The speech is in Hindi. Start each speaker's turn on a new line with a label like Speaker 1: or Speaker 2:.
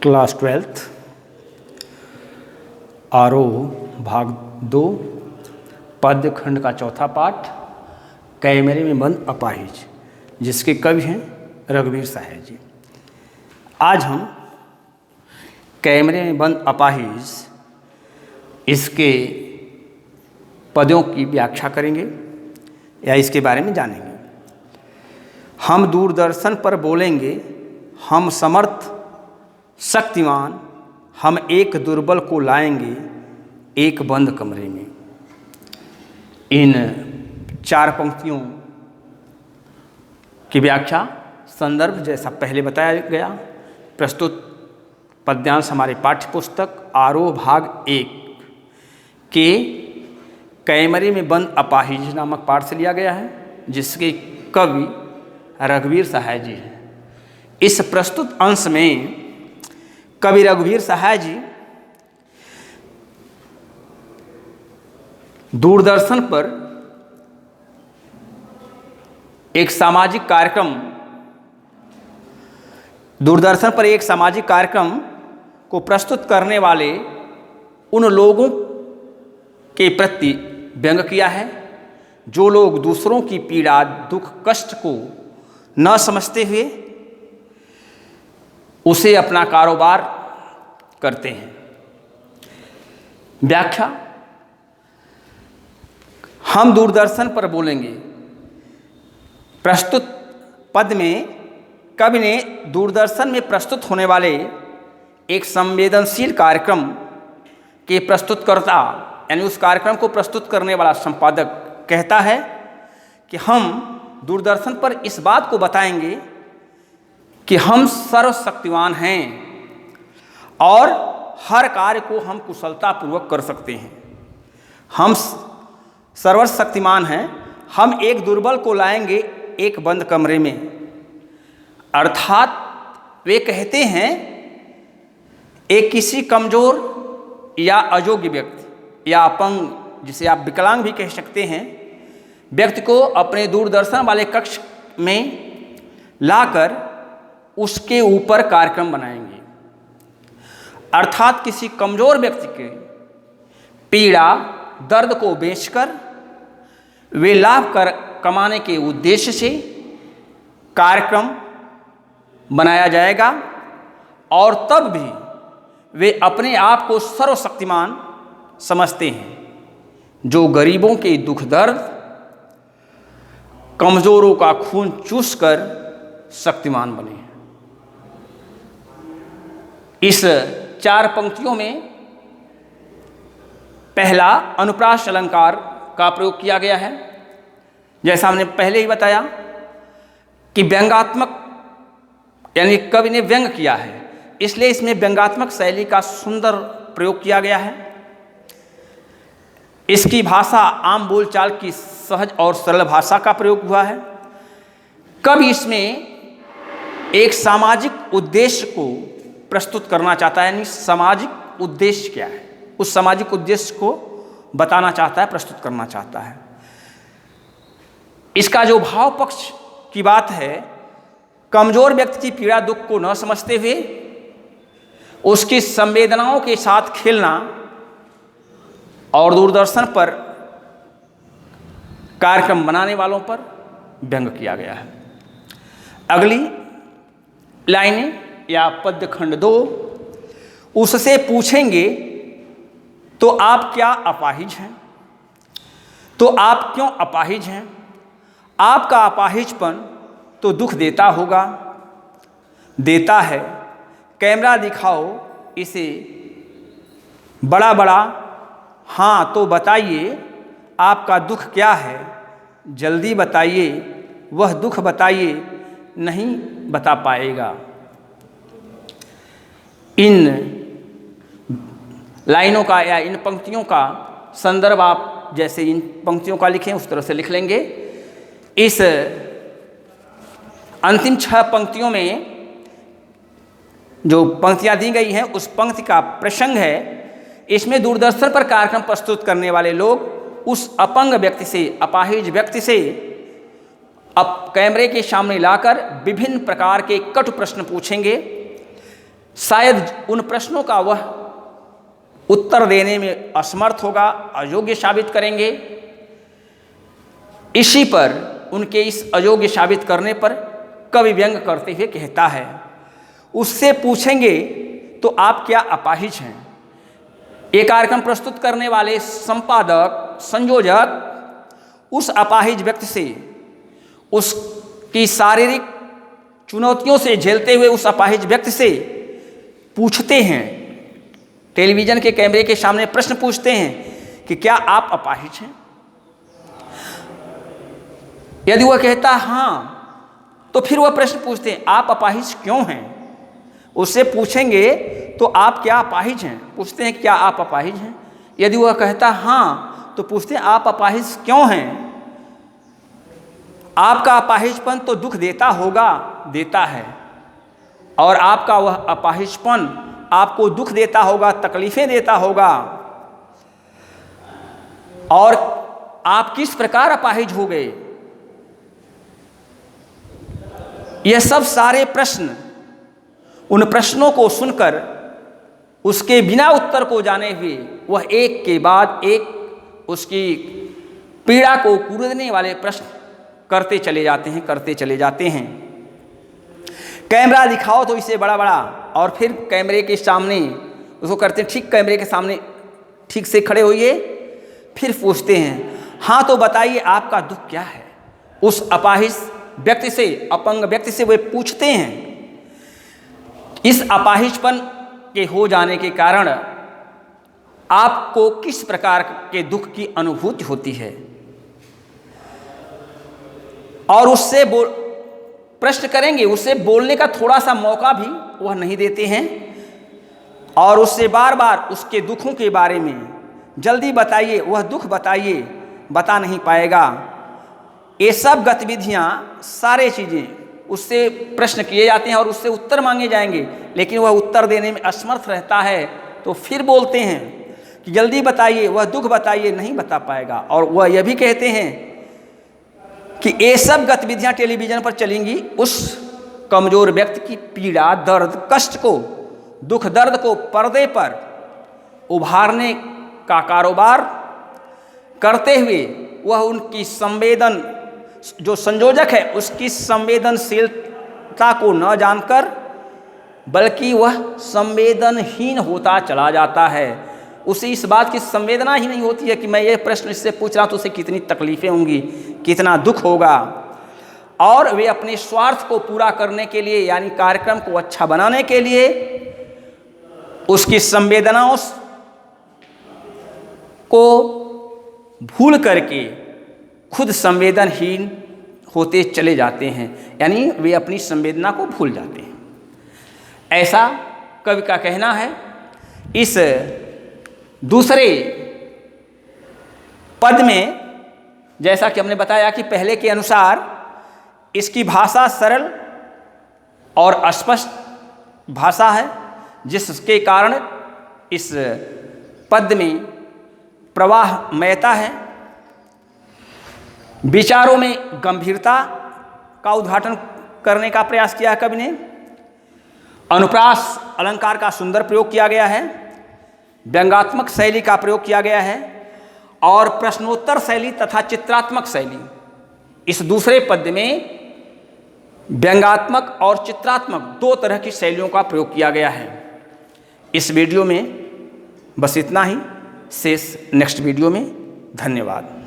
Speaker 1: क्लास 12th आरोह भाग 2 पद्य खंड का चौथा पाठ कैमरे में बंद अपाहिज, जिसके कवि हैं रघुवीर सहाय जी। आज हम कैमरे में बंद अपाहिज इसके पदों की व्याख्या करेंगे या इसके बारे में जानेंगे। हम दूरदर्शन पर बोलेंगे, हम समर्थ शक्तिमान, हम एक दुर्बल को लाएंगे एक बंद कमरे में। इन चार पंक्तियों की व्याख्या संदर्भ जैसा पहले बताया गया, प्रस्तुत पद्यांश हमारे पाठ्य पुस्तक आरोह भाग 1 के कैमरे में बंद अपाहिज नामक पाठ से लिया गया है, जिसके कवि रघुवीर सहाय जी हैं। इस प्रस्तुत अंश में कवि रघुवीर सहाय जी दूरदर्शन पर एक सामाजिक कार्यक्रम को प्रस्तुत करने वाले उन लोगों के प्रति व्यंग किया है जो लोग दूसरों की पीड़ा दुख कष्ट को न समझते हुए उसे अपना कारोबार करते हैं। व्याख्या, हम दूरदर्शन पर बोलेंगे। प्रस्तुत पद में कवि ने दूरदर्शन में प्रस्तुत होने वाले एक संवेदनशील कार्यक्रम के प्रस्तुतकर्ता यानी उस कार्यक्रम को प्रस्तुत करने वाला संपादक कहता है कि हम दूरदर्शन पर इस बात को बताएंगे कि हम सर्वशक्तिमान हैं और हर कार्य को हम कुशलतापूर्वक कर सकते हैं। हम सर्वशक्तिमान हैं, हम एक दुर्बल को लाएंगे एक बंद कमरे में। अर्थात वे कहते हैं एक किसी कमजोर या अयोग्य व्यक्ति या अपंग, जिसे आप विकलांग भी कह सकते हैं, व्यक्ति को अपने दूरदर्शन वाले कक्ष में लाकर उसके ऊपर कार्यक्रम बनाएंगे। अर्थात किसी कमजोर व्यक्ति के पीड़ा दर्द को बेचकर वे लाभ कर कमाने के उद्देश्य से कार्यक्रम बनाया जाएगा और तब भी वे अपने आप को सर्वशक्तिमान समझते हैं, जो गरीबों के दुख दर्द, कमजोरों का खून चूस कर शक्तिमान बने। इस चार पंक्तियों में पहला अनुप्रास अलंकार का प्रयोग किया गया है। जैसा हमने पहले ही बताया कि व्यंग्यात्मक यानी कवि ने व्यंग किया है, इसलिए इसमें व्यंग्यात्मक शैली का सुंदर प्रयोग किया गया है। इसकी भाषा आम बोलचाल की सहज और सरल भाषा का प्रयोग हुआ है। कवि इसमें एक सामाजिक उद्देश्य को प्रस्तुत करना चाहता है, यानी सामाजिक उद्देश्य क्या है, उस सामाजिक उद्देश्य को बताना चाहता है, प्रस्तुत करना चाहता है। इसका जो भाव पक्ष की बात है, कमजोर व्यक्ति की पीड़ा दुख को न समझते हुए उसकी संवेदनाओं के साथ खेलना और दूरदर्शन पर कार्यक्रम बनाने वालों पर व्यंग किया गया है। अगली लाइनें या पद्य खंड 2, उससे पूछेंगे तो आप क्या अपाहिज हैं, तो आप क्यों अपाहिज हैं, आपका अपाहिजपन तो दुख देता होगा, देता है, कैमरा दिखाओ इसे बड़ा बड़ा, हाँ तो बताइए आपका दुख क्या है, जल्दी बताइए, वह दुख बताइए, नहीं बता पाएगा। इन लाइनों का या इन पंक्तियों का संदर्भ आप जैसे इन पंक्तियों का लिखें उस तरह से लिख लेंगे। इस अंतिम 6 पंक्तियों में जो पंक्तियां दी गई हैं उस पंक्ति का प्रसंग है। इसमें दूरदर्शन पर कार्यक्रम प्रस्तुत करने वाले लोग उस अपंग व्यक्ति से, अपाहिज व्यक्ति से अब कैमरे के सामने लाकर विभिन्न प्रकार के कटु प्रश्न पूछेंगे शायद उन प्रश्नों का वह उत्तर देने में असमर्थ होगा, अयोग्य साबित करेंगे। इसी पर उनके इस अयोग्य साबित करने पर कवि व्यंग करते हुए कहता है, उससे पूछेंगे तो आप क्या अपाहिज हैं। एक कार्यक्रम प्रस्तुत करने वाले संपादक, संयोजक उस अपाहिज व्यक्ति से, उसकी शारीरिक चुनौतियों से झेलते हुए उस अपाहिज व्यक्ति से पूछते हैं, टेलीविजन के कैमरे के सामने प्रश्न पूछते हैं कि क्या आप अपाहिज हैं। यदि वह कहता हाँ, तो फिर वह प्रश्न पूछते हैं आप अपाहिज क्यों हैं। उससे पूछेंगे तो आप क्या अपाहिज हैं, पूछते हैं क्या आप अपाहिज हैं। यदि वह कहता हाँ, तो पूछते हैं आप अपाहिज क्यों हैं। आपका अपाहिजपन तो दुख देता होगा, देता है, और आपका वह अपाहिजपन आपको दुख देता होगा, तकलीफें देता होगा। और आप किस प्रकार अपाहिज हो गए। यह सब सारे प्रश्न, उन प्रश्नों को सुनकर उसके बिना उत्तर को जाने हुए वह एक के बाद एक उसकी पीड़ा को कुरेदने वाले प्रश्न करते चले जाते हैं। कैमरा दिखाओ तो इसे बड़ा बड़ा, और फिर कैमरे के सामने उसको करते हैं, ठीक कैमरे के सामने ठीक से खड़े होइए। फिर पूछते हैं हाँ तो बताइए आपका दुख क्या है। उस अपाहिज व्यक्ति से, अपंग व्यक्ति से वे पूछते हैं। इस अपाहिजपन के हो जाने के कारण आपको किस प्रकार के दुख की अनुभूति होती है। और उससे प्रश्न करेंगे, उससे बोलने का थोड़ा सा मौका भी वह नहीं देते हैं, और उससे बार बार उसके दुखों के बारे में जल्दी बताइए, वह दुख बताइए, बता नहीं पाएगा। ये सब गतिविधियां, सारे चीज़ें उससे प्रश्न किए जाते हैं और उससे उत्तर मांगे जाएंगे, लेकिन वह उत्तर देने में असमर्थ रहता है। तो फिर बोलते हैं कि जल्दी बताइए, वह दुख बताइए, नहीं बता पाएगा। और वह यह भी कहते हैं कि ये सब गतिविधियां टेलीविजन पर चलेंगी, उस कमजोर व्यक्ति की पीड़ा, दर्द, कष्ट को, दुख दर्द को पर्दे पर उभारने का कारोबार करते हुए वह उनकी संवेदन, जो संयोजक है उसकी संवेदनशीलता को न जानकर बल्कि वह संवेदनहीन होता चला जाता है। उसे इस बात की संवेदना ही नहीं होती है कि मैं ये प्रश्न इससे पूछ रहा हूँ तो उसे कितनी तकलीफें होंगी, कितना दुख होगा। और वे अपने स्वार्थ को पूरा करने के लिए, यानी कार्यक्रम को अच्छा बनाने के लिए, उसकी संवेदनाओं को भूल करके खुद संवेदनहीन होते चले जाते हैं, यानी वे अपनी संवेदना को भूल जाते हैं। ऐसा कवि का कहना है। इस दूसरे पद में जैसा कि हमने बताया कि पहले के अनुसार इसकी भाषा सरल और स्पष्ट भाषा है, जिसके कारण इस पद में प्रवाहमयता है। विचारों में गंभीरता का उद्घाटन करने का प्रयास किया है कवि ने। अनुप्रास अलंकार का सुंदर प्रयोग किया गया है, व्यंग्यात्मक शैली का प्रयोग किया गया है, और प्रश्नोत्तर शैली तथा चित्रात्मक शैली, इस दूसरे पद्य में व्यंग्यात्मक और चित्रात्मक दो तरह की शैलियों का प्रयोग किया गया है। इस वीडियो में बस इतना ही, शेष नेक्स्ट वीडियो में। धन्यवाद।